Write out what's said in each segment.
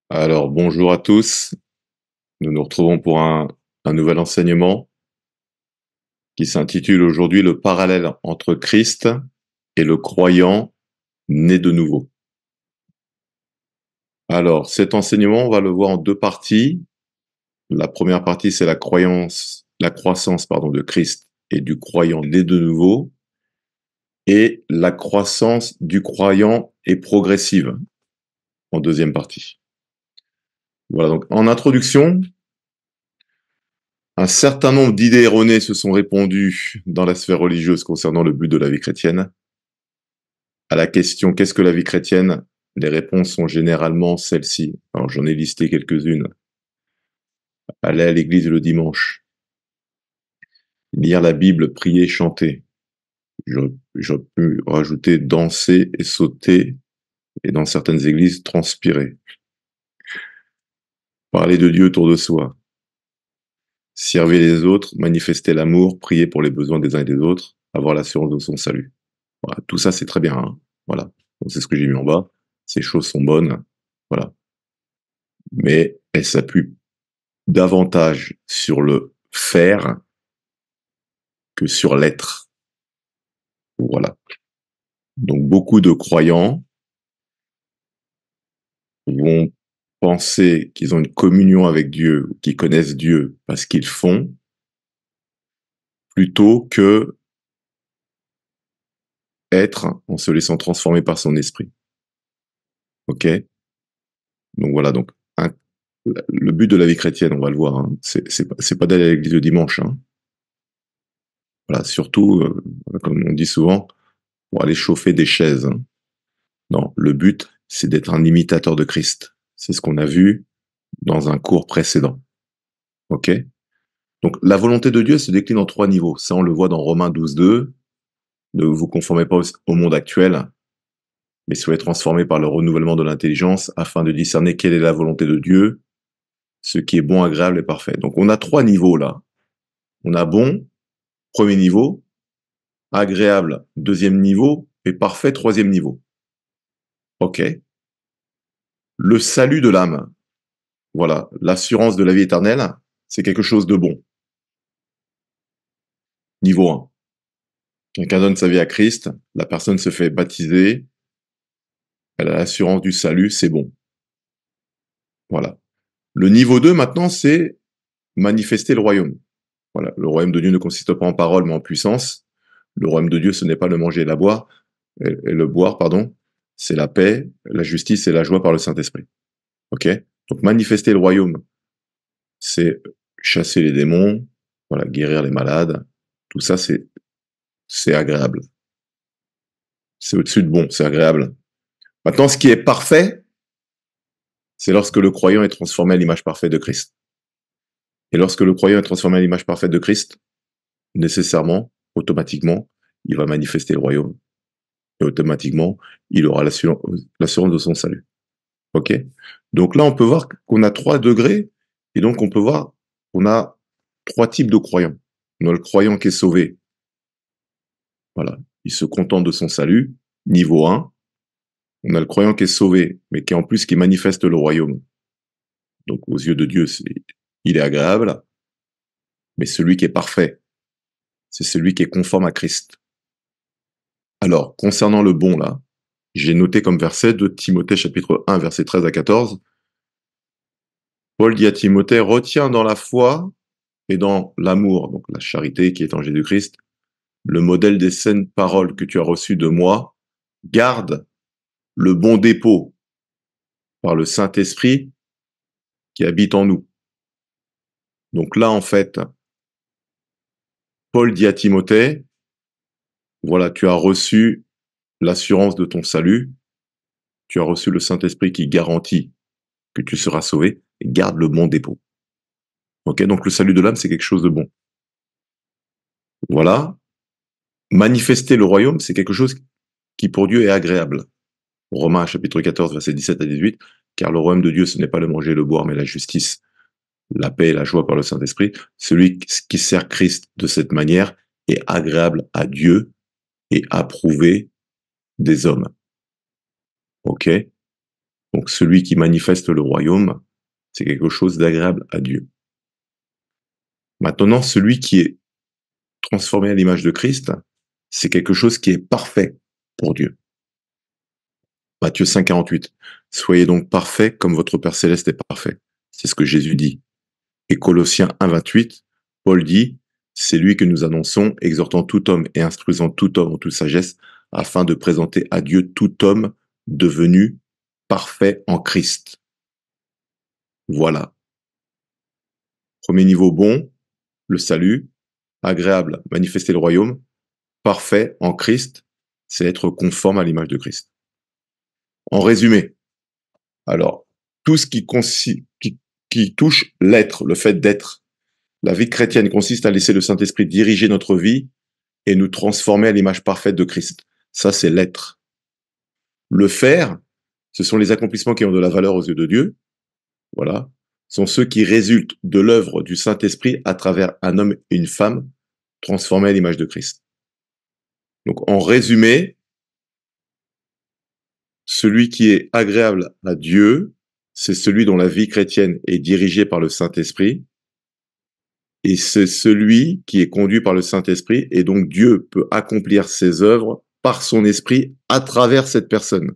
Alors, bonjour à tous. Nous nous retrouvons pour un nouvel enseignement qui s'intitule aujourd'hui le parallèle entre Christ et le croyant né de nouveau. Alors, cet enseignement, on va le voir en deux parties. La première partie, c'est la croissance, de Christ et du croyant né de nouveau. Et la croissance du croyant est progressive en deuxième partie. Voilà, donc en introduction, un certain nombre d'idées erronées se sont répandues dans la sphère religieuse concernant le but de la vie chrétienne. À la question qu'est-ce que la vie chrétienne, les réponses sont généralement celles-ci. Alors j'en ai listé quelques-unes. Aller à l'église le dimanche, lire la Bible, prier, chanter. J'aurais pu rajouter danser et sauter, et dans certaines églises, transpirer. Parler de Dieu autour de soi. Servir les autres, manifester l'amour, prier pour les besoins des uns et des autres, avoir l'assurance de son salut. Voilà, tout ça, c'est très bien. Hein, voilà. Donc, c'est ce que j'ai mis en bas. Ces choses sont bonnes. Voilà. Mais elles s'appuient davantage sur le faire que sur l'être. Voilà. Donc, beaucoup de croyants vont penser qu'ils ont une communion avec Dieu, qu'ils connaissent Dieu parce qu'ils font, plutôt que être en se laissant transformer par son esprit. Ok? Donc voilà, donc le but de la vie chrétienne, on va le voir, hein, c'est pas d'aller à l'église le dimanche. Hein. Voilà, surtout, comme on dit souvent, pour aller chauffer des chaises. Hein. Non, le but, c'est d'être un imitateur de Christ. C'est ce qu'on a vu dans un cours précédent. Ok? Donc la volonté de Dieu se décline en trois niveaux. Ça, on le voit dans Romains 12.2. Ne vous conformez pas au monde actuel, mais soyez transformés par le renouvellement de l'intelligence afin de discerner quelle est la volonté de Dieu, ce qui est bon, agréable et parfait. Donc on a trois niveaux là. On a bon, premier niveau, agréable, deuxième niveau, et parfait, troisième niveau. Ok. Le salut de l'âme, voilà, l'assurance de la vie éternelle, c'est quelque chose de bon. Niveau 1. Quelqu'un donne sa vie à Christ, la personne se fait baptiser, elle a l'assurance du salut, c'est bon. Voilà. Le niveau 2, maintenant, c'est manifester le royaume. Voilà. Le royaume de Dieu ne consiste pas en parole, mais en puissance. Le royaume de Dieu, ce n'est pas le manger et la boire, et le boire, pardon. C'est la paix, la justice et la joie par le Saint-Esprit. Ok? Donc, manifester le royaume, c'est chasser les démons, voilà, guérir les malades. Tout ça, c'est agréable. C'est au-dessus de bon, c'est agréable. Maintenant, ce qui est parfait, c'est lorsque le croyant est transformé à l'image parfaite de Christ. Et lorsque le croyant est transformé à l'image parfaite de Christ, nécessairement, automatiquement, il va manifester le royaume. Et automatiquement, il aura l'assurance de son salut. Ok? Donc là, on peut voir qu'on a 3 degrés, et donc on peut voir qu'on a 3 types de croyants. On a le croyant qui est sauvé. Voilà. Il se contente de son salut. Niveau 1. On a le croyant qui est sauvé, mais qui en plus qui manifeste le royaume. Donc aux yeux de Dieu, il est agréable. Mais celui qui est parfait, c'est celui qui est conforme à Christ. Alors, concernant le bon, là, j'ai noté comme verset de Timothée chapitre 1, verset 13 à 14. Paul dit à Timothée, retiens dans la foi et dans l'amour, donc la charité qui est en Jésus-Christ, le modèle des saines paroles que tu as reçues de moi, garde le bon dépôt par le Saint-Esprit qui habite en nous. Donc là, en fait, Paul dit à Timothée, voilà, tu as reçu l'assurance de ton salut, tu as reçu le Saint-Esprit qui garantit que tu seras sauvé, et garde le bon dépôt. Ok, donc le salut de l'âme, c'est quelque chose de bon. Voilà. Manifester le royaume, c'est quelque chose qui pour Dieu est agréable. Romains chapitre 14, verset 17 à 18, car le royaume de Dieu, ce n'est pas le manger et le boire, mais la justice, la paix et la joie par le Saint-Esprit. Celui qui sert Christ de cette manière est agréable à Dieu et approuvé des hommes. Ok? Donc celui qui manifeste le royaume, c'est quelque chose d'agréable à Dieu. Maintenant, celui qui est transformé à l'image de Christ, c'est quelque chose qui est parfait pour Dieu. Matthieu 5, 48. Soyez donc parfaits comme votre Père Céleste est parfait. C'est ce que Jésus dit. Et Colossiens 1, 28, Paul dit, c'est lui que nous annonçons, exhortant tout homme et instruisant tout homme en toute sagesse, afin de présenter à Dieu tout homme devenu parfait en Christ. Voilà. Premier niveau bon, le salut. Agréable, manifester le royaume. Parfait en Christ, c'est être conforme à l'image de Christ. En résumé, alors, tout ce qui touche l'être, le fait d'être, la vie chrétienne consiste à laisser le Saint-Esprit diriger notre vie et nous transformer à l'image parfaite de Christ. Ça, c'est l'être. Le faire, ce sont les accomplissements qui ont de la valeur aux yeux de Dieu. Voilà. Sont ceux qui résultent de l'œuvre du Saint-Esprit à travers un homme et une femme transformés à l'image de Christ. Donc, en résumé, celui qui est agréable à Dieu, c'est celui dont la vie chrétienne est dirigée par le Saint-Esprit, et c'est celui qui est conduit par le Saint-Esprit, et donc Dieu peut accomplir ses œuvres par son esprit à travers cette personne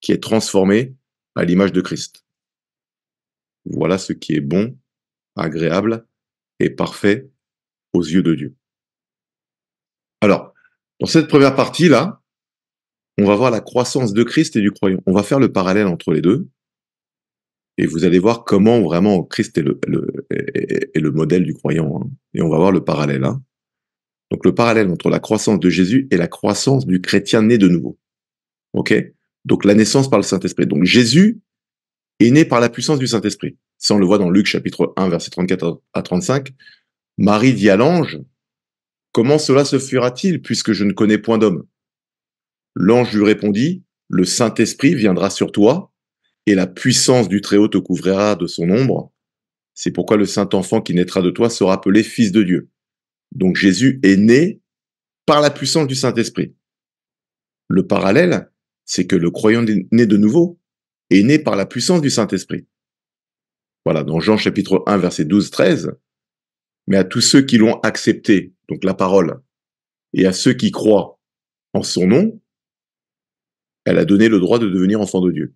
qui est transformée à l'image de Christ. Voilà ce qui est bon, agréable et parfait aux yeux de Dieu. Alors, dans cette première partie-là, on va voir la croissance de Christ et du croyant. On va faire le parallèle entre les deux. Et vous allez voir comment vraiment Christ est le modèle du croyant. Hein. Et on va voir le parallèle. Hein. Donc le parallèle entre la croissance de Jésus et la croissance du chrétien né de nouveau. Ok. Donc la naissance par le Saint-Esprit. Donc Jésus est né par la puissance du Saint-Esprit. Ça, on le voit dans Luc chapitre 1, verset 34 à 35. Marie dit à l'ange, « Comment cela se fera-t-il puisque je ne connais point d'homme ?» L'ange lui répondit, « Le Saint-Esprit viendra sur toi et la puissance du Très-Haut te couvrira de son ombre. C'est pourquoi le Saint-Enfant qui naîtra de toi sera appelé Fils de Dieu. » Donc Jésus est né par la puissance du Saint-Esprit. Le parallèle, c'est que le croyant né de nouveau est né par la puissance du Saint-Esprit. Voilà, dans Jean chapitre 1, verset 12-13, « Mais à tous ceux qui l'ont accepté, donc la parole, et à ceux qui croient en son nom, elle a donné le droit de devenir enfants de Dieu.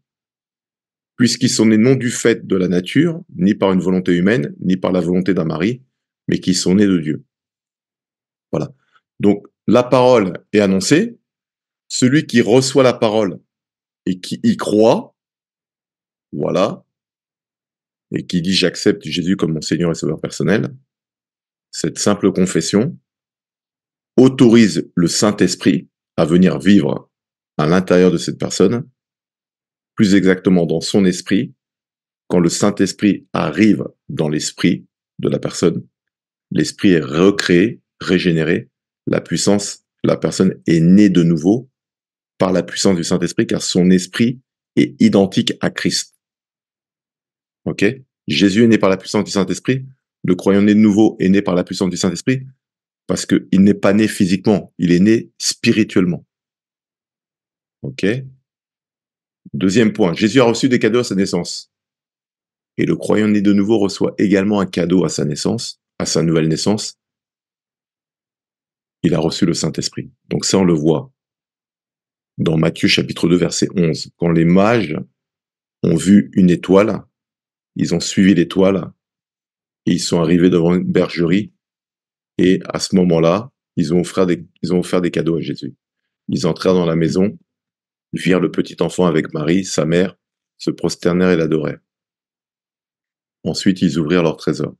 Puisqu'ils sont nés non du fait de la nature, ni par une volonté humaine, ni par la volonté d'un mari, mais qui sont nés de Dieu. » Voilà. Donc, la parole est annoncée. Celui qui reçoit la parole et qui y croit, voilà, et qui dit « J'accepte Jésus comme mon Seigneur et Sauveur personnel », cette simple confession autorise le Saint-Esprit à venir vivre à l'intérieur de cette personne, plus exactement dans son esprit. Quand le Saint-Esprit arrive dans l'esprit de la personne, l'esprit est recréé, régénéré, la personne est née de nouveau par la puissance du Saint-Esprit, car son esprit est identique à Christ. Ok? Jésus est né par la puissance du Saint-Esprit, le croyant né de nouveau est né par la puissance du Saint-Esprit, parce qu'il n'est pas né physiquement, il est né spirituellement. Ok? Deuxième point, Jésus a reçu des cadeaux à sa naissance. Et le croyant né de nouveau reçoit également un cadeau à sa naissance, à sa nouvelle naissance. Il a reçu le Saint-Esprit. Donc ça, on le voit dans Matthieu chapitre 2, verset 11. Quand les mages ont vu une étoile, ils ont suivi l'étoile et ils sont arrivés devant une bergerie. Et à ce moment-là, ils ont offert des cadeaux à Jésus. Ils entrèrent dans la maison, virent le petit enfant avec Marie, sa mère, se prosternèrent et l'adorèrent. Ensuite, ils ouvrirent leur trésor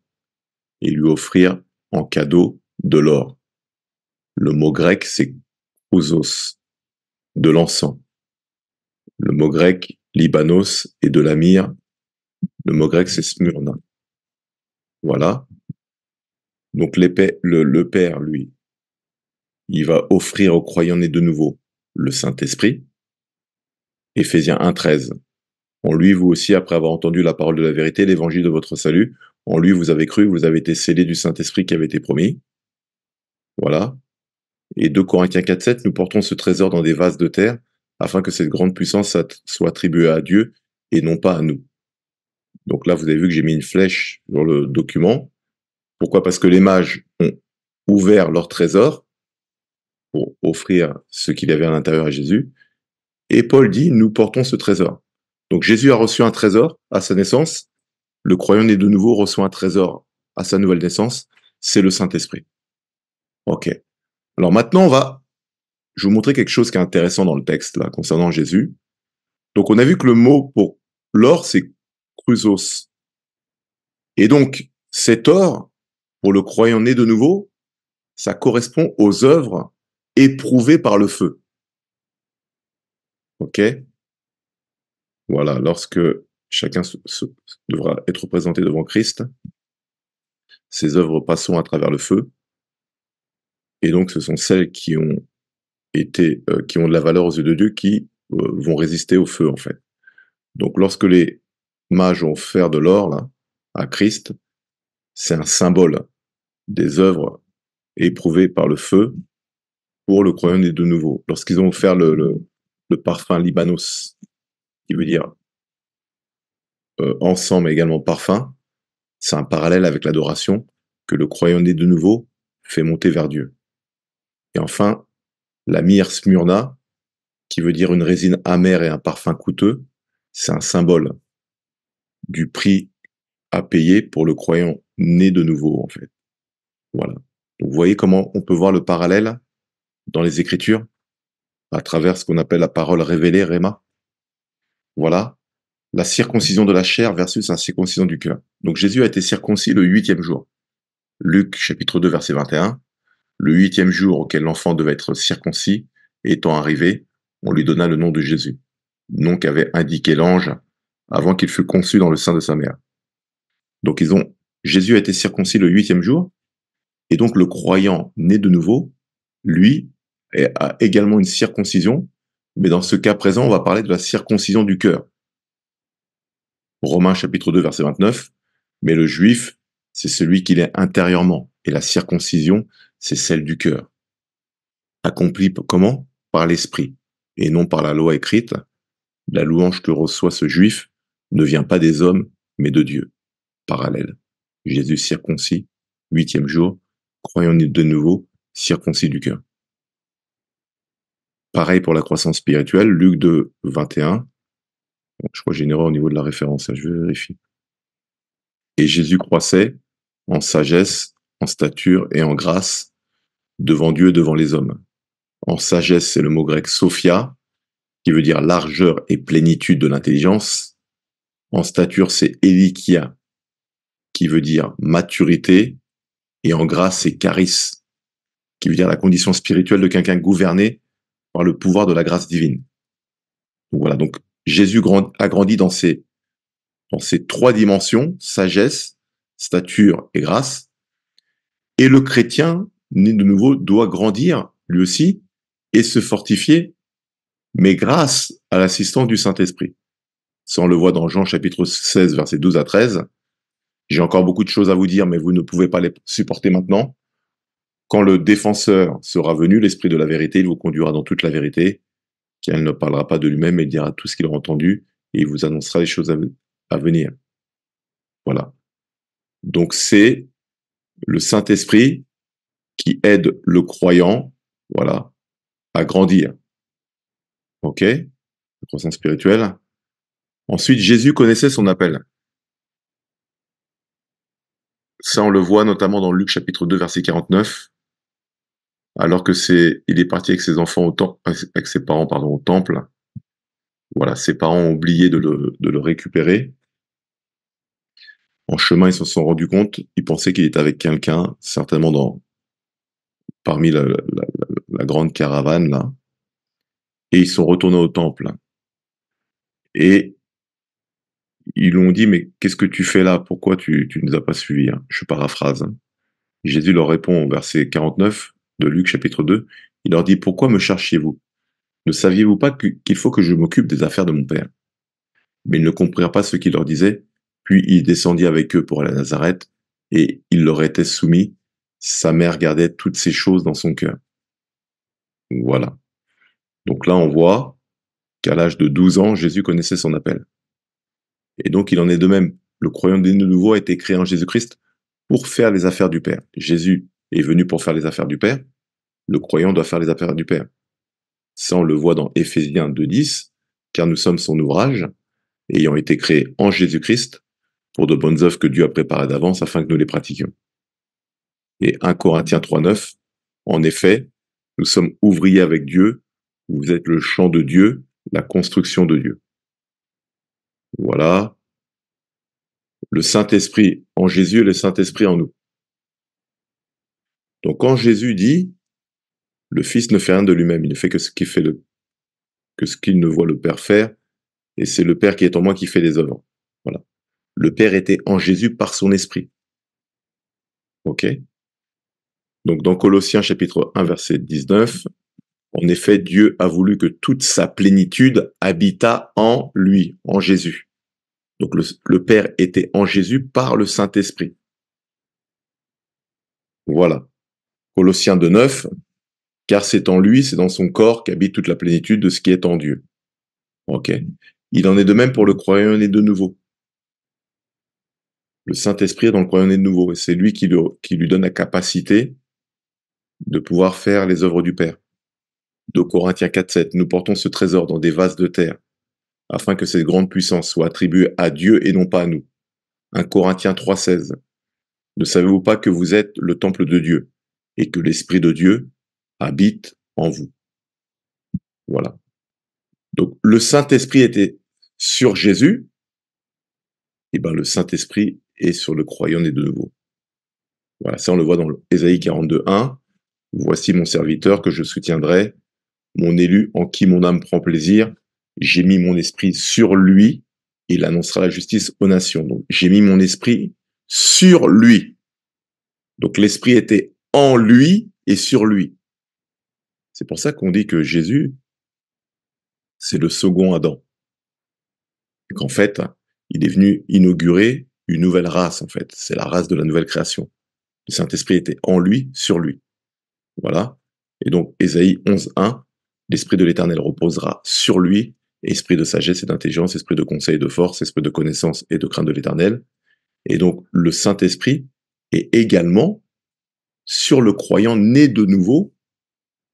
et lui offrirent en cadeau de l'or. Le mot grec, c'est kousos, de l'encens. Le mot grec, libanos, est de la myrrhe. Le mot grec, c'est smyrna. Voilà. Donc le Père, lui, il va offrir aux croyants nés de nouveau le Saint-Esprit. Éphésiens 1,13. En lui, vous aussi, après avoir entendu la parole de la vérité, l'évangile de votre salut, en lui, vous avez cru, vous avez été scellés du Saint-Esprit qui avait été promis. Voilà. Et 2 Corinthiens 4,7, nous portons ce trésor dans des vases de terre, afin que cette grande puissance soit attribuée à Dieu et non pas à nous. Donc là, vous avez vu que j'ai mis une flèche dans le document. Pourquoi? Parce que les mages ont ouvert leur trésor pour offrir ce qu'il y avait à l'intérieur à Jésus. Et Paul dit, nous portons ce trésor. Donc Jésus a reçu un trésor à sa naissance. Le croyant né de nouveau reçoit un trésor à sa nouvelle naissance. C'est le Saint-Esprit. Ok. Alors maintenant, je vais vous montrer quelque chose qui est intéressant dans le texte, là, concernant Jésus. Donc on a vu que le mot pour l'or, c'est chrysos. Et donc, cet or, pour le croyant né de nouveau, ça correspond aux œuvres éprouvées par le feu. Ok? Voilà, lorsque chacun devra être présenté devant Christ, ces œuvres passeront à travers le feu, et donc ce sont celles qui ont qui ont de la valeur aux yeux de Dieu, qui vont résister au feu, en fait. Donc lorsque les mages ont offert de l'or là à Christ, c'est un symbole des œuvres éprouvées par le feu pour le croyant né de nouveau. Lorsqu'ils ont offert le parfum Libanos, qui veut dire encens mais également parfum, c'est un parallèle avec l'adoration que le croyant né de nouveau fait monter vers Dieu. Et enfin, la myrrhe smyrna, qui veut dire une résine amère et un parfum coûteux, c'est un symbole du prix à payer pour le croyant né de nouveau, en fait. Voilà. Donc, vous voyez comment on peut voir le parallèle dans les Écritures à travers ce qu'on appelle la parole révélée, Réma. Voilà. La circoncision de la chair versus la circoncision du cœur. Donc Jésus a été circoncis le 8e jour. Luc chapitre 2 verset 21. Le 8e jour auquel l'enfant devait être circoncis étant arrivé, on lui donna le nom de Jésus, nom qu'avait indiqué l'ange avant qu'il fût conçu dans le sein de sa mère. Donc Jésus a été circoncis le 8e jour, et donc le croyant né de nouveau, lui, a également une circoncision, mais dans ce cas présent, on va parler de la circoncision du cœur. Romains chapitre 2 verset 29, mais le juif, c'est celui qu'il est intérieurement, et la circoncision, c'est celle du cœur. Accomplie comment? Par l'esprit, et non par la loi écrite. La louange que reçoit ce juif ne vient pas des hommes, mais de Dieu. Parallèle. Jésus circoncis, 8e jour, croyant de nouveau, circoncis du cœur. Pareil pour la croissance spirituelle, Luc 2, 21. Bon, je crois que j'ai une erreur au niveau de la référence, je vais vérifier. Et Jésus croissait en sagesse, en stature et en grâce devant Dieu et devant les hommes. En sagesse, c'est le mot grec sophia, qui veut dire largeur et plénitude de l'intelligence. En stature, c'est elikia, qui veut dire maturité. Et en grâce, c'est charis, qui veut dire la condition spirituelle de quelqu'un gouverné par le pouvoir de la grâce divine. Donc voilà, donc Jésus a grandi dans ces trois dimensions, sagesse, stature et grâce. Et le chrétien, né de nouveau, doit grandir, lui aussi, et se fortifier, mais grâce à l'assistance du Saint-Esprit. Ça, on le voit dans Jean chapitre 16, versets 12 à 13. J'ai encore beaucoup de choses à vous dire, mais vous ne pouvez pas les supporter maintenant. Quand le défenseur sera venu, l'Esprit de la vérité, il vous conduira dans toute la vérité, car il ne parlera pas de lui-même, mais il dira tout ce qu'il aura entendu, et il vous annoncera les choses à venir. Voilà. Donc c'est le Saint-Esprit qui aide le croyant, voilà, à grandir. Ok? La croissance spirituelle. Ensuite, Jésus connaissait son appel. Ça, on le voit notamment dans Luc chapitre 2, verset 49. Alors que il est parti avec ses enfants avec ses parents, pardon, au temple. Voilà, ses parents ont oublié de le récupérer. En chemin, ils se sont rendus compte, ils pensaient qu'il était avec quelqu'un, certainement parmi la grande caravane, là. Et ils sont retournés au temple. Et ils lui ont dit, mais qu'est-ce que tu fais là? Pourquoi tu nous as pas suivis, hein? Je paraphrase. Jésus leur répond au verset 49 de Luc chapitre 2. Il leur dit, pourquoi me cherchiez-vous? Ne saviez-vous pas qu'il faut que je m'occupe des affaires de mon Père? Mais ils ne comprirent pas ce qu'il leur disait. Puis il descendit avec eux pour aller à Nazareth, et il leur était soumis. Sa mère gardait toutes ces choses dans son cœur. Voilà. Donc là, on voit qu'à l'âge de 12 ans, Jésus connaissait son appel. Et donc, il en est de même. Le croyant né de nouveau a été créé en Jésus-Christ pour faire les affaires du Père. Jésus est venu pour faire les affaires du Père. Le croyant doit faire les affaires du Père. Ça, on le voit dans Éphésiens 2,10, car nous sommes son ouvrage, ayant été créés en Jésus-Christ pour de bonnes œuvres que Dieu a préparées d'avance afin que nous les pratiquions. Et 1 Corinthiens 3,9, en effet, nous sommes ouvriers avec Dieu, vous êtes le champ de Dieu, la construction de Dieu. Voilà. Le Saint-Esprit en Jésus et le Saint-Esprit en nous. Donc quand Jésus dit, le Fils ne fait rien de lui-même, il ne fait que ce qu'il ne voit le Père faire, et c'est le Père qui est en moi qui fait les œuvres. Voilà. Le Père était en Jésus par son Esprit. Ok? Donc dans Colossiens chapitre 1 verset 19, en effet, Dieu a voulu que toute sa plénitude habitât en lui, en Jésus. Donc le Père était en Jésus par le Saint-Esprit. Voilà. Colossiens 2,9, car c'est en lui, c'est dans son corps qu'habite toute la plénitude de ce qui est en Dieu. Ok. Il en est de même pour le croyant né de nouveau. Le Saint-Esprit est dans le croyant né de nouveau, et c'est lui qui lui donne la capacité de pouvoir faire les œuvres du Père. De Corinthiens 4,7, nous portons ce trésor dans des vases de terre, afin que cette grande puissance soit attribuée à Dieu et non pas à nous. 1 Corinthiens 3,16, ne savez-vous pas que vous êtes le temple de Dieu, et que l'Esprit de Dieu habite en vous? Voilà. Donc le Saint-Esprit était sur Jésus, et ben le Saint-Esprit est sur le croyant né de nouveau. Voilà, ça on le voit dans Ésaïe 42,1. Voici mon serviteur que je soutiendrai, mon élu en qui mon âme prend plaisir. J'ai mis mon esprit sur lui, il annoncera la justice aux nations. Donc j'ai mis mon esprit sur lui. Donc l'esprit était en lui et sur lui. C'est pour ça qu'on dit que Jésus, c'est le second Adam. Et qu'en fait, il est venu inaugurer une nouvelle race, en fait. C'est la race de la nouvelle création. Le Saint-Esprit était en lui, sur lui. Voilà. Et donc, Ésaïe 11,1, l'Esprit de l'Éternel reposera sur lui, esprit de sagesse et d'intelligence, esprit de conseil et de force, esprit de connaissance et de crainte de l'Éternel. Et donc, le Saint-Esprit est également sur le croyant né de nouveau,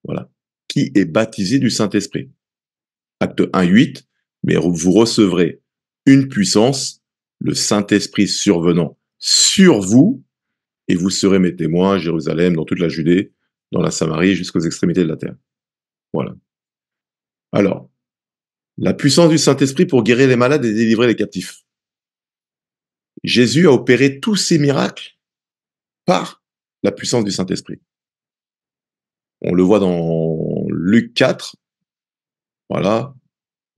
voilà, qui est baptisé du Saint-Esprit. Acte 1,8, mais vous recevrez une puissance, le Saint-Esprit survenant sur vous, et vous serez mes témoins à Jérusalem, dans toute la Judée, dans la Samarie, jusqu'aux extrémités de la terre. Voilà. Alors, la puissance du Saint-Esprit pour guérir les malades et délivrer les captifs. Jésus a opéré tous ces miracles par la puissance du Saint-Esprit. On le voit dans Luc 4, voilà,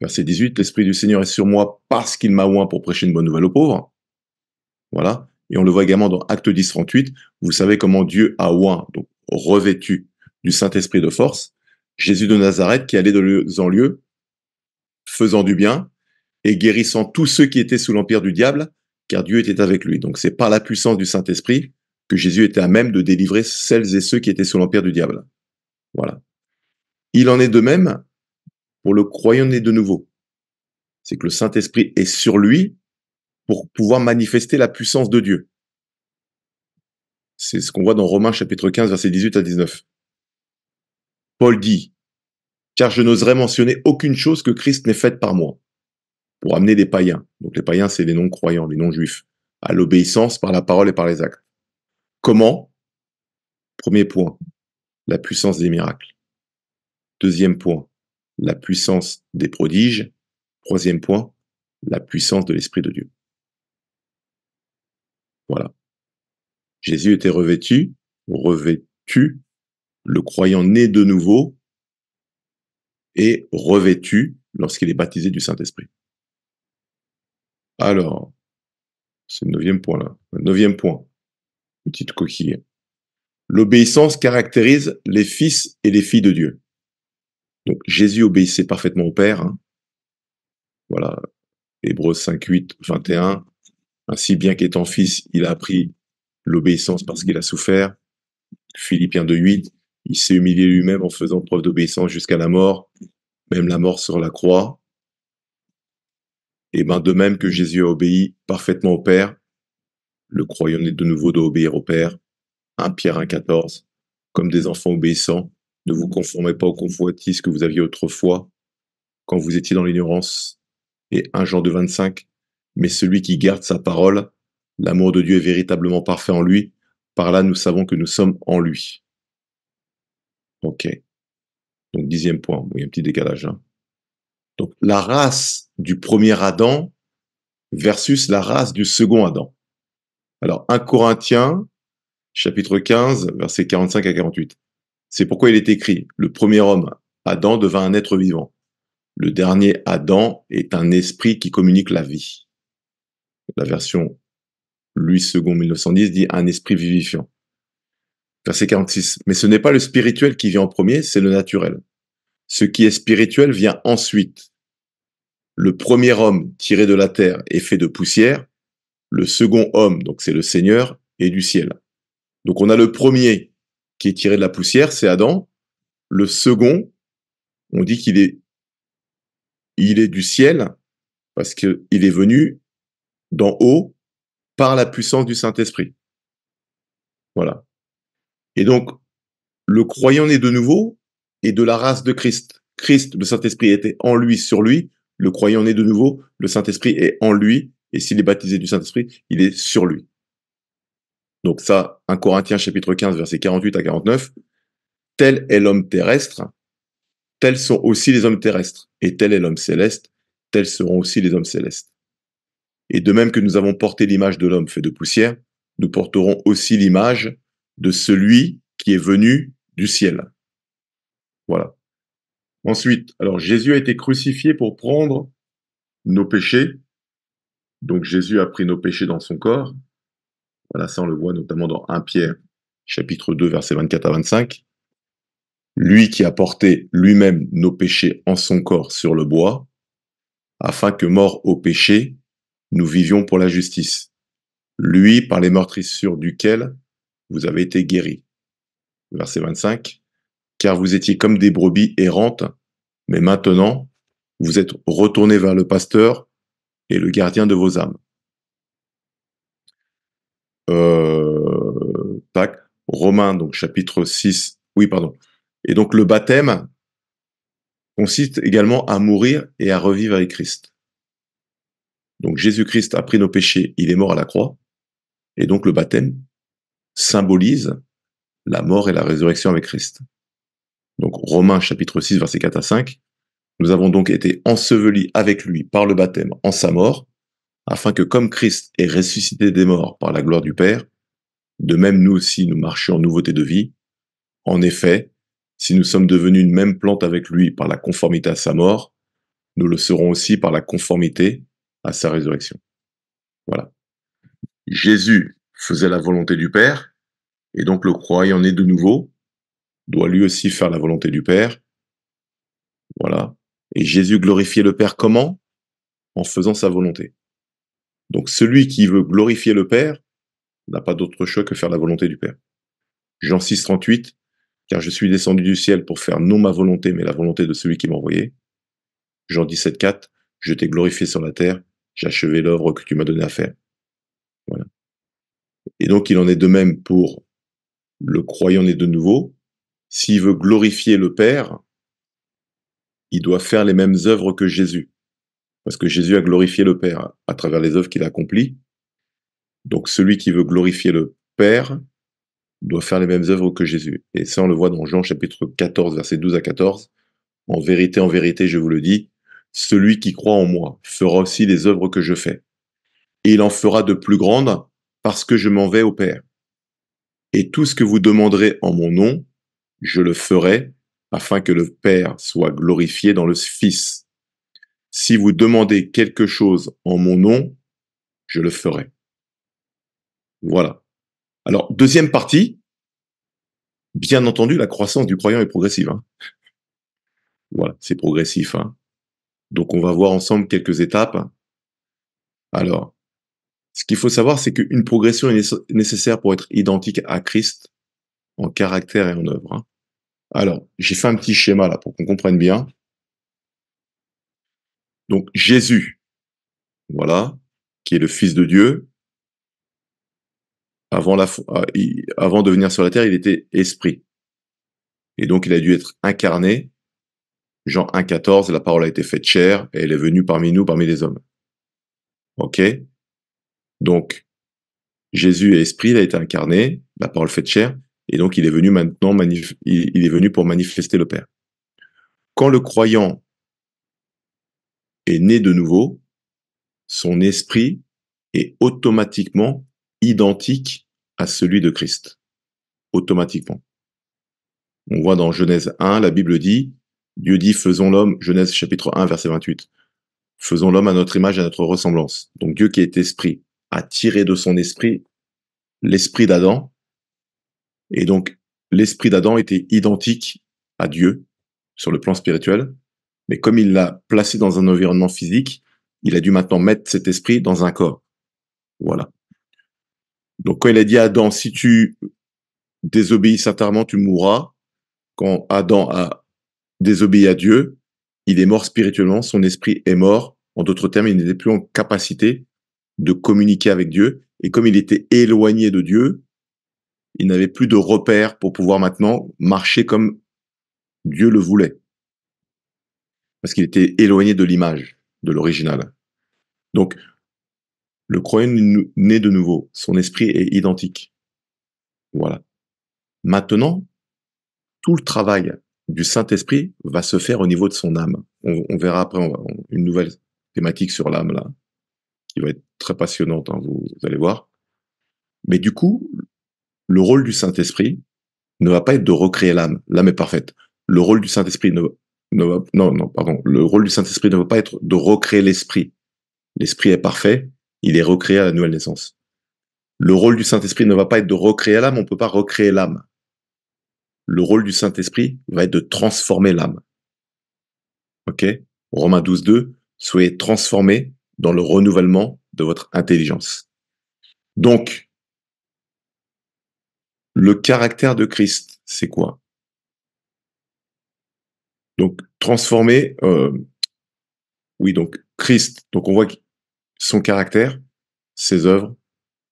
verset 18, l'Esprit du Seigneur est sur moi parce qu'il m'a oint pour prêcher une bonne nouvelle aux pauvres. Voilà. Et on le voit également dans Acte 10, 38. Vous savez comment Dieu a oint, donc revêtu du Saint-Esprit de force, Jésus de Nazareth qui allait de lieu en lieu, faisant du bien et guérissant tous ceux qui étaient sous l'empire du diable, car Dieu était avec lui. Donc c'est par la puissance du Saint-Esprit que Jésus était à même de délivrer celles et ceux qui étaient sous l'empire du diable. Voilà. Il en est de même pour le croyant né de nouveau. C'est que le Saint-Esprit est sur lui pour pouvoir manifester la puissance de Dieu. C'est ce qu'on voit dans Romains chapitre 15, versets 18 à 19. Paul dit, car je n'oserais mentionner aucune chose que Christ n'ait faite par moi, pour amener des païens. Donc les païens, c'est les non-croyants, les non-juifs, à l'obéissance par la parole et par les actes. Comment? Premier point, la puissance des miracles. Deuxième point, la puissance des prodiges. Troisième point, la puissance de l'Esprit de Dieu. Voilà. Jésus était revêtu, le croyant né de nouveau est revêtu lorsqu'il est baptisé du Saint-Esprit. Alors, c'est le 9e point là. Le 9e point, petite coquille. L'obéissance caractérise les fils et les filles de Dieu. Donc Jésus obéissait parfaitement au Père. Hein. Voilà, Hébreux 5, 8, 21. Ainsi, bien qu'étant fils, il a appris l'obéissance parce qu'il a souffert. Philippiens 2, 8. Il s'est humilié lui-même en faisant preuve d'obéissance jusqu'à la mort, même la mort sur la croix. Et ben de même que Jésus a obéi parfaitement au Père, le croyant né de nouveau doit obéir au Père. 1 Pierre 1,14. Comme des enfants obéissants, ne vous conformez pas aux convoitises que vous aviez autrefois, quand vous étiez dans l'ignorance. Et 1 Jean 2,25. Mais celui qui garde sa parole, l'amour de Dieu est véritablement parfait en lui. Par là, nous savons que nous sommes en lui. Ok. Donc, 10e point. Bon, il y a un petit décalage. Hein. Donc, la race du premier Adam versus la race du second Adam. Alors, 1 Corinthiens, chapitre 15, versets 45 à 48. C'est pourquoi il est écrit, le premier homme, Adam, devint un être vivant. Le dernier Adam est un esprit qui communique la vie. La version Louis II 1910 dit un esprit vivifiant. Verset 46. Mais ce n'est pas le spirituel qui vient en premier, c'est le naturel. Ce qui est spirituel vient ensuite. Le premier homme tiré de la terre est fait de poussière. Le second homme, donc c'est le Seigneur, est du ciel. Donc on a le premier qui est tiré de la poussière, c'est Adam. Le second, on dit qu'il est, il est du ciel parce qu'il est venu d'en haut par la puissance du Saint-Esprit. Voilà. Et donc, le croyant né de nouveau est de la race de Christ. Christ, le Saint-Esprit était en lui, sur lui. Le croyant né de nouveau, le Saint-Esprit est en lui. Et s'il est baptisé du Saint-Esprit, il est sur lui. Donc ça, 1 Corinthiens chapitre 15, versets 48 à 49. Tel est l'homme terrestre, tels sont aussi les hommes terrestres. Et tel est l'homme céleste, tels seront aussi les hommes célestes. Et de même que nous avons porté l'image de l'homme fait de poussière, nous porterons aussi l'image de celui qui est venu du ciel. Voilà. Ensuite, alors Jésus a été crucifié pour prendre nos péchés. Donc Jésus a pris nos péchés dans son corps. Voilà, ça on le voit notamment dans 1 Pierre, chapitre 2, versets 24 à 25. Lui qui a porté lui-même nos péchés en son corps sur le bois, afin que, mort au péché, nous vivions pour la justice. Lui, par les meurtrissures duquel vous avez été guéris. Verset 25. Car vous étiez comme des brebis errantes, mais maintenant, vous êtes retournés vers le pasteur et le gardien de vos âmes. Tac. Romains, donc chapitre 6. Oui, pardon. Et donc le baptême consiste également à mourir et à revivre avec Christ. Donc Jésus-Christ a pris nos péchés, il est mort à la croix, et donc le baptême symbolise la mort et la résurrection avec Christ. Donc Romains chapitre 6, versets 4 à 5. Nous avons donc été ensevelis avec lui par le baptême en sa mort, afin que comme Christ est ressuscité des morts par la gloire du Père, de même nous aussi nous marchions en nouveauté de vie. En effet, si nous sommes devenus une même plante avec lui par la conformité à sa mort, nous le serons aussi par la conformité à sa résurrection. Voilà. Jésus faisait la volonté du Père, et donc le croyant né de nouveau doit lui aussi faire la volonté du Père. Voilà. Et Jésus glorifiait le Père comment? En faisant sa volonté. Donc celui qui veut glorifier le Père n'a pas d'autre choix que faire la volonté du Père. Jean 6, 38, car je suis descendu du ciel pour faire non ma volonté, mais la volonté de celui qui m'a envoyé. Jean 17, 4, je t'ai glorifié sur la terre, j'ai achevé l'œuvre que tu m'as donné à faire. Voilà. Et donc il en est de même pour le croyant né de nouveau. S'il veut glorifier le Père, il doit faire les mêmes œuvres que Jésus. Parce que Jésus a glorifié le Père à travers les œuvres qu'il a accomplies. Donc celui qui veut glorifier le Père doit faire les mêmes œuvres que Jésus. Et ça, on le voit dans Jean chapitre 14, versets 12 à 14. En vérité, je vous le dis, celui qui croit en moi fera aussi les œuvres que je fais. Et il en fera de plus grandes parce que je m'en vais au Père. Et tout ce que vous demanderez en mon nom, je le ferai afin que le Père soit glorifié dans le Fils. Si vous demandez quelque chose en mon nom, je le ferai. Voilà. Alors, deuxième partie, bien entendu, la croissance du croyant est progressive. Hein. Voilà, c'est progressif. Hein. Donc, on va voir ensemble quelques étapes. Alors, ce qu'il faut savoir, c'est qu'une progression est nécessaire pour être identique à Christ en caractère et en œuvre. Hein. Alors, j'ai fait un petit schéma là pour qu'on comprenne bien. Donc, Jésus, voilà, qui est le Fils de Dieu. Avant de venir sur la terre, il était esprit. Et donc, il a dû être incarné. Jean 1,14, la parole a été faite chair, et elle est venue parmi nous, parmi les hommes. Ok? Donc, Jésus est esprit, il a été incarné, la parole faite chair, et donc il est venu maintenant, il est venu pour manifester le Père. Quand le croyant est né de nouveau, son esprit est automatiquement identique à celui de Christ. Automatiquement. On voit dans Genèse 1, la Bible dit, Dieu dit, faisons l'homme, Genèse chapitre 1, verset 28, faisons l'homme à notre image, à notre ressemblance. Donc Dieu qui est esprit a tiré de son esprit l'esprit d'Adam, et donc l'esprit d'Adam était identique à Dieu sur le plan spirituel, mais comme il l'a placé dans un environnement physique, il a dû maintenant mettre cet esprit dans un corps. Voilà. Donc quand il a dit à Adam, si tu désobéis sincèrement, tu mourras, quand Adam a désobéi à Dieu, il est mort spirituellement, son esprit est mort. En d'autres termes, il n'était plus en capacité de communiquer avec Dieu. Et comme il était éloigné de Dieu, il n'avait plus de repères pour pouvoir maintenant marcher comme Dieu le voulait. Parce qu'il était éloigné de l'image, de l'original. Donc, le croyant né de nouveau, son esprit est identique. Voilà. Maintenant, tout le travail du Saint-Esprit va se faire au niveau de son âme. On verra après une nouvelle thématique sur l'âme, là, qui va être très passionnante, hein, vous allez voir. Mais du coup, le rôle du Saint-Esprit ne va pas être de recréer l'âme. L'âme est parfaite. Le rôle du Saint-Esprit le rôle du Saint-Esprit ne va pas être de recréer l'esprit. L'esprit est parfait, il est recréé à la nouvelle naissance. Le rôle du Saint-Esprit ne va pas être de recréer l'âme, on ne peut pas recréer l'âme. Le rôle du Saint-Esprit va être de transformer l'âme. Ok? Romains 12,2, soyez transformés dans le renouvellement de votre intelligence. Donc, le caractère de Christ, c'est quoi? Donc, transformer, donc Christ, donc on voit son caractère, ses œuvres,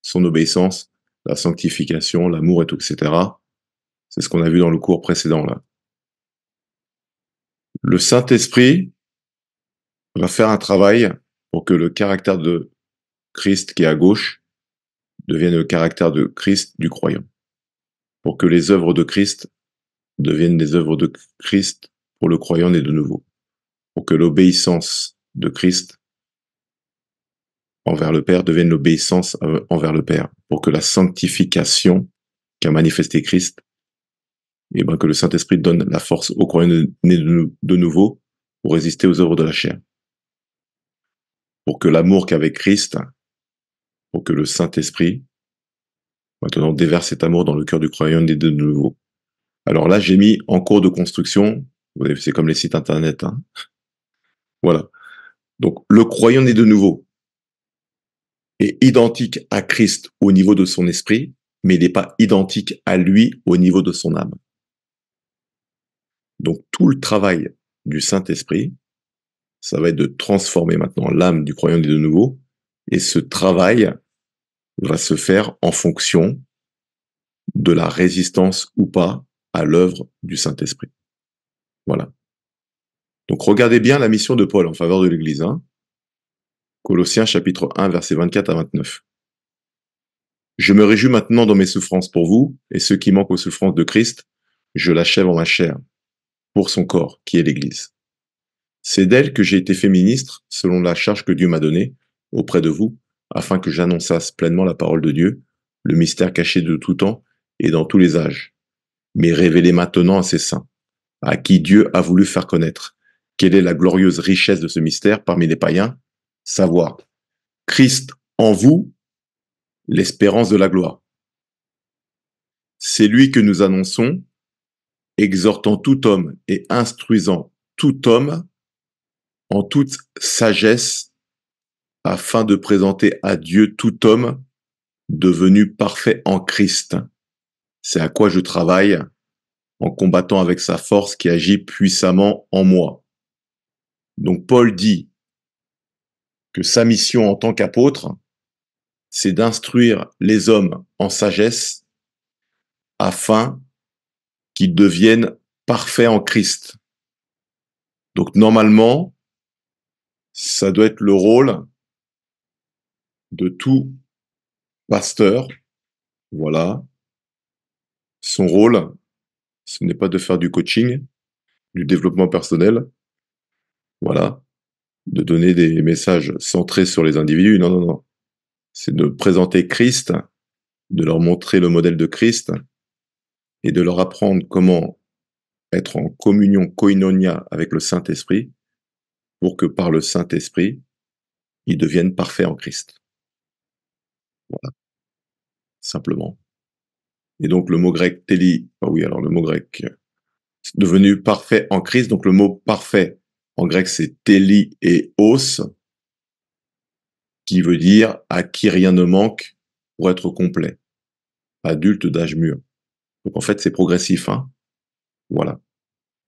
son obéissance, la sanctification, l'amour et tout, etc. C'est ce qu'on a vu dans le cours précédent, là. Le Saint-Esprit va faire un travail pour que le caractère de Christ qui est à gauche devienne le caractère de Christ du croyant. Pour que les œuvres de Christ deviennent des œuvres de Christ pour le croyant né de nouveau. Pour que l'obéissance de Christ envers le Père devienne l'obéissance envers le Père. Pour que la sanctification qu'a manifesté Christ, et ben que le Saint-Esprit donne la force aux croyants nés de nouveau pour résister aux œuvres de la chair. Pour que l'amour qu'avait Christ, pour que le Saint-Esprit maintenant déverse cet amour dans le cœur du croyant né de nouveau. Alors là, j'ai mis en cours de construction, c'est comme les sites internet, hein. Voilà. Donc, le croyant né de nouveau est identique à Christ au niveau de son esprit, mais il n'est pas identique à lui au niveau de son âme. Donc, tout le travail du Saint-Esprit, ça va être de transformer maintenant l'âme du croyant né de nouveau, et ce travail va se faire en fonction de la résistance ou pas à l'œuvre du Saint-Esprit. Voilà. Donc, regardez bien la mission de Paul en faveur de l'Église, hein. Colossiens chapitre 1, versets 24 à 29. Je me réjouis maintenant dans mes souffrances pour vous, et ceux qui manquent aux souffrances de Christ, je l'achève en ma chair, pour son corps, qui est l'Église. C'est d'elle que j'ai été fait ministre, selon la charge que Dieu m'a donnée, auprès de vous, afin que j'annonçasse pleinement la parole de Dieu, le mystère caché de tout temps et dans tous les âges, mais révélé maintenant à ses saints, à qui Dieu a voulu faire connaître quelle est la glorieuse richesse de ce mystère parmi les païens, savoir Christ en vous, l'espérance de la gloire. C'est lui que nous annonçons, exhortant tout homme et instruisant tout homme en toute sagesse, afin de présenter à Dieu tout homme devenu parfait en Christ. C'est à quoi je travaille en combattant avec sa force qui agit puissamment en moi. Donc Paul dit que sa mission en tant qu'apôtre, c'est d'instruire les hommes en sagesse afin qu'ils deviennent parfaits en Christ. Donc normalement, ça doit être le rôle de tout pasteur. Voilà. Son rôle, ce n'est pas de faire du coaching, du développement personnel, voilà, de donner des messages centrés sur les individus. Non, non, non. C'est de présenter Christ, de leur montrer le modèle de Christ et de leur apprendre comment être en communion, koinonia avec le Saint-Esprit pour que par le Saint-Esprit, ils deviennent parfaits en Christ. Voilà, simplement. Et donc le mot grec teli, ah oui, alors le mot grec devenu parfait en Christ, donc le mot parfait en grec c'est teli et os, qui veut dire à qui rien ne manque pour être complet, adulte d'âge mûr. Donc en fait c'est progressif, hein. Voilà.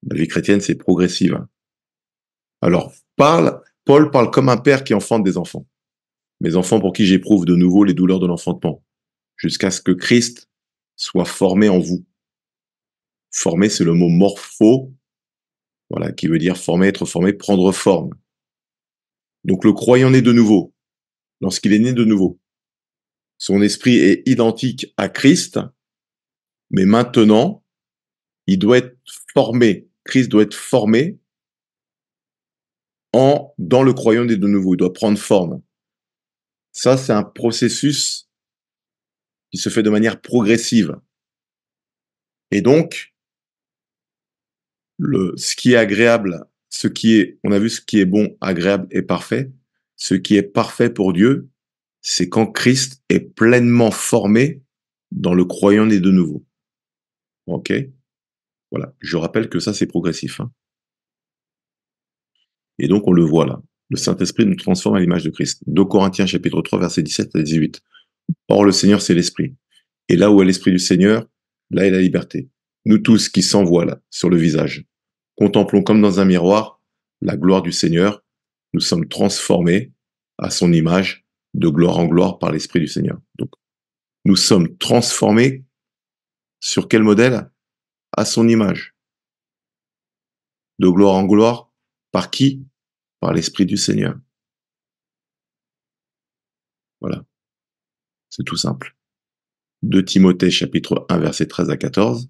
La vie chrétienne c'est progressif. Hein. Alors Paul parle comme un père qui enfante des enfants. Mes enfants pour qui j'éprouve de nouveau les douleurs de l'enfantement, jusqu'à ce que Christ soit formé en vous. Formé, c'est le mot morpho, voilà, qui veut dire former, être formé, prendre forme. Donc le croyant né de nouveau, lorsqu'il est né de nouveau, son esprit est identique à Christ, mais maintenant, il doit être formé. Christ doit être formé dans le croyant né de nouveau. Il doit prendre forme. Ça, c'est un processus qui se fait de manière progressive. Et donc, ce qui est agréable, on a vu ce qui est bon, agréable et parfait. Ce qui est parfait pour Dieu, c'est quand Christ est pleinement formé dans le croyant né de nouveau. Ok? Voilà. Je rappelle que ça, c'est progressif. Hein. Et donc, on le voit là. Le Saint-Esprit nous transforme à l'image de Christ. 2 Corinthiens chapitre 3, versets 17 à 18. Or, le Seigneur, c'est l'Esprit. Et là où est l'Esprit du Seigneur, là est la liberté. Nous tous qui s'envoilent sur le visage, contemplons comme dans un miroir la gloire du Seigneur. Nous sommes transformés à son image de gloire en gloire par l'Esprit du Seigneur. Donc, nous sommes transformés sur quel modèle? À son image. De gloire en gloire. Par qui? Par l'Esprit du Seigneur. Voilà. C'est tout simple. 2 Timothée chapitre 1 verset 13 à 14.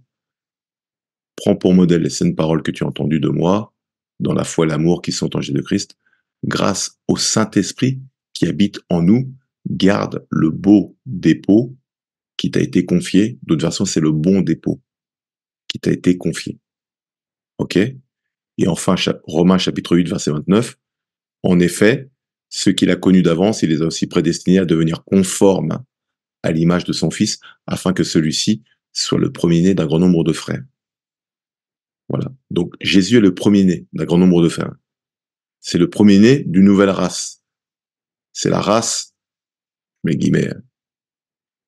Prends pour modèle les saines paroles que tu as entendues de moi, dans la foi et l'amour qui sont en Jésus-Christ. Grâce au Saint-Esprit qui habite en nous, garde le beau dépôt qui t'a été confié. D'autres versions, c'est le bon dépôt qui t'a été confié. Ok? Et enfin, Romains chapitre 8 verset 29. En effet, ceux qu'il a connus d'avance, il les a aussi prédestinés à devenir conformes à l'image de son Fils, afin que celui-ci soit le premier-né d'un grand nombre de frères. Voilà. Donc Jésus est le premier-né d'un grand nombre de frères. C'est le premier-né d'une nouvelle race. C'est la race, mes guillemets,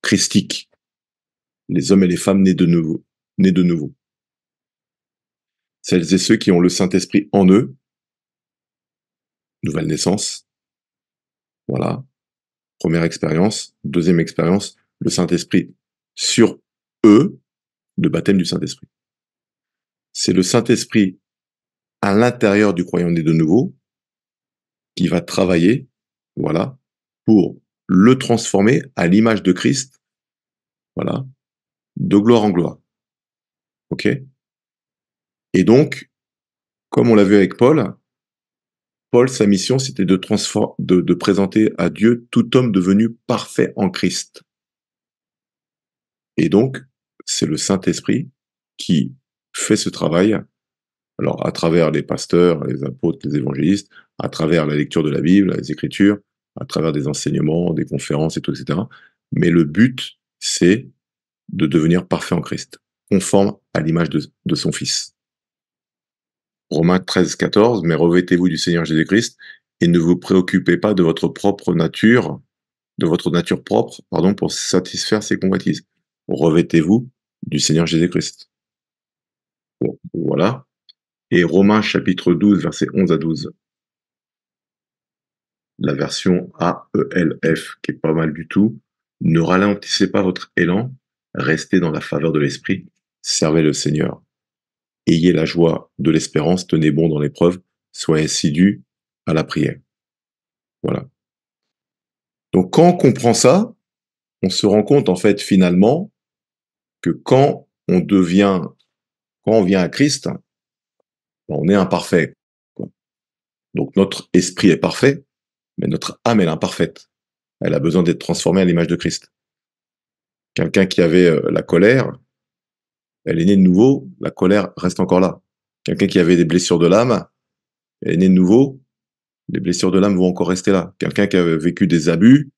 christique. Les hommes et les femmes nés de nouveau. Nés de nouveau. Celles et ceux qui ont le Saint-Esprit en eux, nouvelle naissance. Voilà. Première expérience. Deuxième expérience, le Saint-Esprit sur eux, le baptême du Saint-Esprit. C'est le Saint-Esprit à l'intérieur du croyant né de nouveau qui va travailler, voilà, pour le transformer à l'image de Christ, voilà, de gloire en gloire. Ok? Et donc, comme on l'a vu avec Paul, sa mission, c'était de présenter à Dieu tout homme devenu parfait en Christ. Et donc, c'est le Saint-Esprit qui fait ce travail, alors à travers les pasteurs, les apôtres, les évangélistes, à travers la lecture de la Bible, les Écritures, à travers des enseignements, des conférences et tout, etc. Mais le but, c'est de devenir parfait en Christ, conforme à l'image de son Fils. Romains 13, 14, mais revêtez-vous du Seigneur Jésus-Christ et ne vous préoccupez pas de votre nature propre, pardon, pour satisfaire ses convoitises. Revêtez-vous du Seigneur Jésus-Christ. Bon, voilà. Et Romains chapitre 12, versets 11 à 12. la version AELF, qui est pas mal du tout. Ne ralentissez pas votre élan, restez dans la faveur de l'esprit, servez le Seigneur. Ayez la joie de l'espérance, tenez bon dans l'épreuve, soyez assidus à la prière. Voilà. Donc quand on comprend ça, on se rend compte en fait finalement que quand on vient à Christ, on est imparfait. Donc notre esprit est parfait, mais notre âme est imparfaite. Elle a besoin d'être transformée à l'image de Christ. Quelqu'un qui avait la colère, elle est née de nouveau, la colère reste encore là. Quelqu'un qui avait des blessures de l'âme, elle est née de nouveau, les blessures de l'âme vont encore rester là. Quelqu'un qui avait vécu des abus,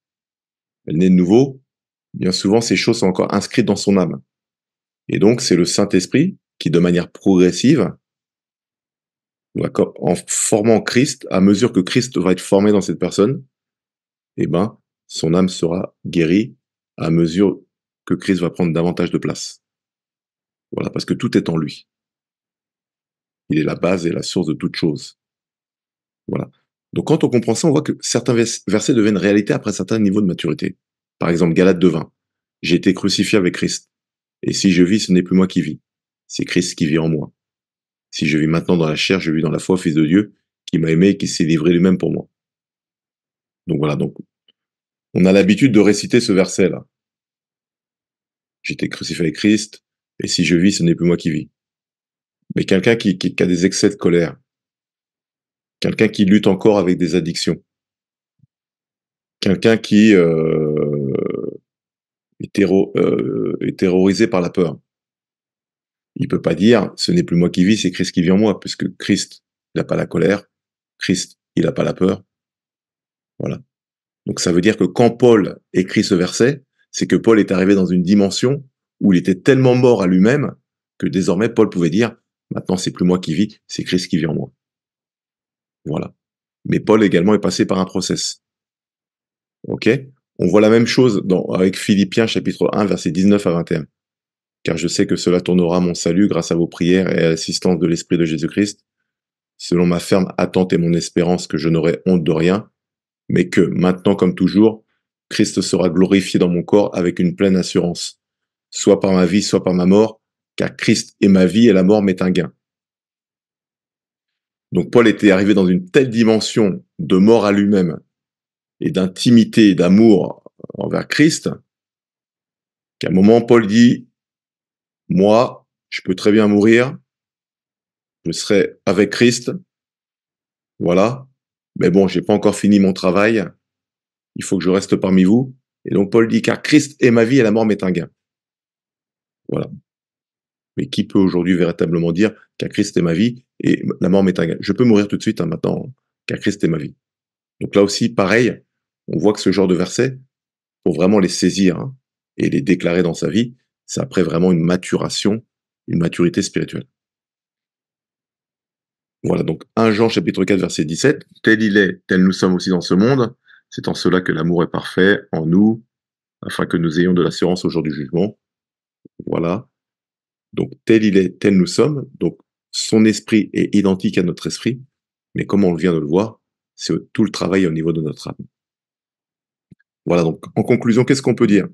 elle est née de nouveau, bien souvent ces choses sont encore inscrites dans son âme. Et donc c'est le Saint-Esprit qui, de manière progressive, en formant Christ, à mesure que Christ va être formé dans cette personne, eh ben, son âme sera guérie à mesure que Christ va prendre davantage de place. Voilà, parce que tout est en lui. Il est la base et la source de toute chose. Voilà. Donc quand on comprend ça, on voit que certains versets deviennent réalité après un certain niveau de maturité. Par exemple, Galates 2:20. J'ai été crucifié avec Christ. Et si je vis, ce n'est plus moi qui vis. C'est Christ qui vit en moi. Si je vis maintenant dans la chair, je vis dans la foi au Fils de Dieu, qui m'a aimé et qui s'est livré lui-même pour moi. Donc voilà, donc on a l'habitude de réciter ce verset-là. J'ai été crucifié avec Christ, et si je vis, ce n'est plus moi qui vis. Mais quelqu'un qui a des excès de colère, quelqu'un qui lutte encore avec des addictions, quelqu'un qui est terrorisé par la peur. Il peut pas dire, ce n'est plus moi qui vis, c'est Christ qui vit en moi, puisque Christ, il n'a pas la colère, Christ, il n'a pas la peur. Voilà. Donc ça veut dire que quand Paul écrit ce verset, c'est que Paul est arrivé dans une dimension où il était tellement mort à lui-même que désormais Paul pouvait dire, maintenant c'est plus moi qui vis, c'est Christ qui vit en moi. Voilà. Mais Paul également est passé par un process. Ok? On voit la même chose avec Philippiens chapitre 1 versets 19 à 21. Car je sais que cela tournera mon salut grâce à vos prières et à l'assistance de l'Esprit de Jésus-Christ, selon ma ferme attente et mon espérance que je n'aurai honte de rien, mais que, maintenant comme toujours, Christ sera glorifié dans mon corps avec une pleine assurance, soit par ma vie, soit par ma mort, car Christ est ma vie et la mort m'est un gain. Donc Paul était arrivé dans une telle dimension de mort à lui-même et d'intimité et d'amour envers Christ, qu'à un moment Paul dit, moi, je peux très bien mourir, je serai avec Christ, voilà, mais bon, j'ai pas encore fini mon travail, il faut que je reste parmi vous. Et donc Paul dit, car Christ est ma vie et la mort m'est un gain. Voilà. Mais qui peut aujourd'hui véritablement dire, car Christ est ma vie et la mort m'est un gain? Je peux mourir tout de suite, maintenant, car Christ est ma vie. Donc là aussi, pareil, on voit que ce genre de versets, pour vraiment les saisir et les déclarer dans sa vie, c'est après vraiment une maturation, une maturité spirituelle. Voilà, donc 1 Jean chapitre 4 verset 17, tel il est, tel nous sommes aussi dans ce monde, c'est en cela que l'amour est parfait en nous, afin que nous ayons de l'assurance au jour du jugement. Voilà, donc tel il est, tel nous sommes, donc son esprit est identique à notre esprit, mais comme on vient de le voir, c'est tout le travail au niveau de notre âme. Voilà, donc en conclusion, qu'est-ce qu'on peut dire?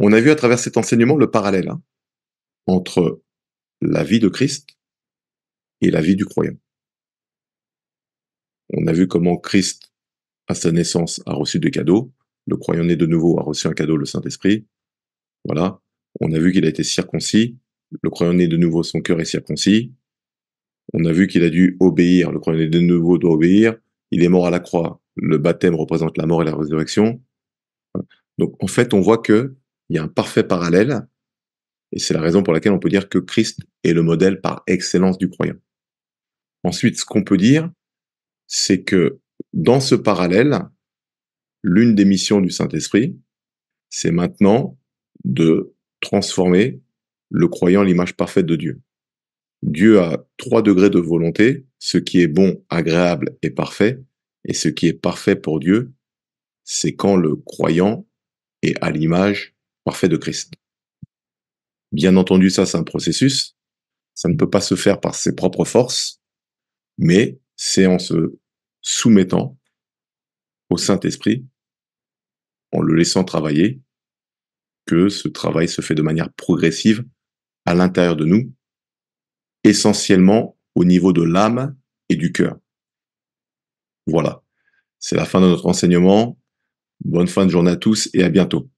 On a vu à travers cet enseignement le parallèle entre la vie de Christ et la vie du croyant. On a vu comment Christ, à sa naissance, a reçu des cadeaux. Le croyant né de nouveau a reçu un cadeau, le Saint-Esprit. Voilà. On a vu qu'il a été circoncis. Le croyant né de nouveau, son cœur est circoncis. On a vu qu'il a dû obéir. Le croyant né de nouveau doit obéir. Il est mort à la croix. Le baptême représente la mort et la résurrection. Donc, en fait, on voit qu'il y a un parfait parallèle. Et c'est la raison pour laquelle on peut dire que Christ est le modèle par excellence du croyant. Ensuite, ce qu'on peut dire, c'est que dans ce parallèle, l'une des missions du Saint-Esprit, c'est maintenant de transformer le croyant en l'image parfaite de Dieu. Dieu a 3 degrés de volonté, ce qui est bon, agréable et parfait, et ce qui est parfait pour Dieu, c'est quand le croyant est à l'image parfaite de Christ. Bien entendu, ça c'est un processus, ça ne peut pas se faire par ses propres forces, mais c'est en se soumettant au Saint-Esprit, en le laissant travailler, que ce travail se fait de manière progressive à l'intérieur de nous, essentiellement au niveau de l'âme et du cœur. Voilà, c'est la fin de notre enseignement. Bonne fin de journée à tous et à bientôt.